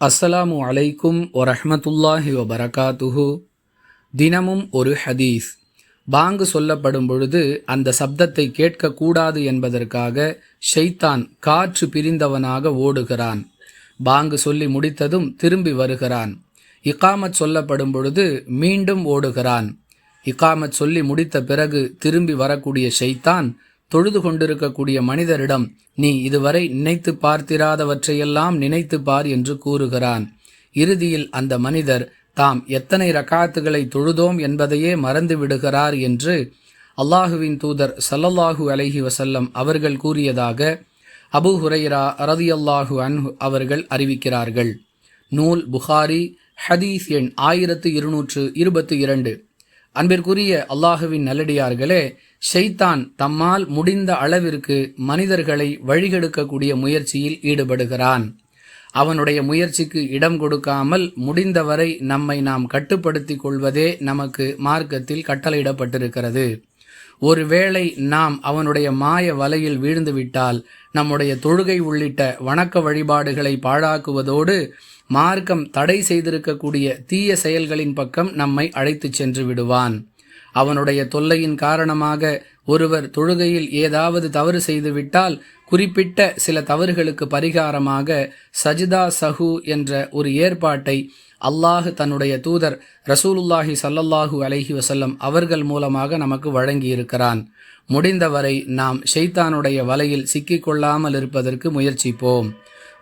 அஸ்ஸலாமு அலைக்கும் வரஹ்மத்துல்லாஹி வபரகாத்துஹு. தினமும் ஒரு ஹதீஸ். பாங்கு சொல்லப்படும் பொழுது அந்த சப்தத்தை கேட்கக்கூடாது என்பதற்காக ஷைத்தான் காற்று பிரிந்தவனாக ஓடுகிறான். பாங்கு சொல்லி முடித்ததும் திரும்பி வருகிறான். இகாமத் சொல்லப்படும் பொழுது மீண்டும் ஓடுகிறான். இகாமத் சொல்லி முடித்த பிறகு திரும்பி வரக்கூடிய ஷைத்தான் தொழுது கொண்டிருக்கக்கூடிய மனிதரிடம், நீ இதுவரை நினைத்து பார்த்திராதவற்றையெல்லாம் நினைத்து பார் என்று கூறுகிறான். இறுதியில் அந்த மனிதர் தாம் எத்தனை ரக்காத்துகளை தொழுதோம் என்பதையே மறந்து விடுகிறார் என்று அல்லாஹுவின் தூதர் ஸல்லல்லாஹு அலைஹி வஸல்லம் அவர்கள் கூறியதாக அபூ ஹுரைரா ரலியல்லாஹு அன்ஹு அவர்கள் அறிவிக்கிறார்கள். நூல் புகாரி, ஹதீஸ் எண் 1222. அன்பிற்குரிய அல்லாஹுவின் நல்லடியார்களே, ஷைத்தான் தம்மால் முடிந்த அளவிற்கு மனிதர்களை வழிகெடுக்கக்கூடிய முயற்சியில் ஈடுபடுகிறான். அவனுடைய முயற்சிக்கு இடம் கொடுக்காமல் முடிந்தவரை நம்மை நாம் கட்டுப்படுத்தி கொள்வதே நமக்கு மார்க்கத்தில் கட்டளையிடப்பட்டிருக்கிறது. ஒருவேளை நாம் அவனுடைய மாய வலையில் வீழ்ந்துவிட்டால் நம்முடைய தொழுகை உள்ளிட்ட வணக்க வழிபாடுகளை பாழாக்குவதோடு மார்க்கம் தடை செய்திருக்கக்கூடிய தீய செயல்களின் பக்கம் நம்மை அழைத்து சென்று விடுவான். அவனுடைய தொல்லையின் காரணமாக ஒருவர் தொழுகையில் ஏதாவது தவறு செய்துவிட்டால் குறிப்பிட்ட சில தவறுகளுக்கு பரிகாரமாக சஜிதா சஹு என்ற ஒரு ஏற்பாட்டை அல்லாஹ் தன்னுடைய தூதர் ரசூலுல்லாஹி ஸல்லல்லாஹு அலைஹி வஸல்லம் அவர்கள் மூலமாக நமக்கு வழங்கியிருக்கிறான். முடிந்தவரை நாம் ஷைத்தானுடைய வலையில் சிக்கிக்கொள்ளாமல் இருப்பதற்கு முயற்சிப்போம்.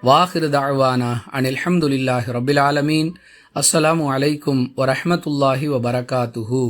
வாஹிரு தஅவானா அனில் ஹம்துலில்லாஹி ரப்பில் ஆலமீன். அஸ்ஸலாமு அலைக்கும் வரஹ்மத்துல்லாஹி வபரகாத்துஹு.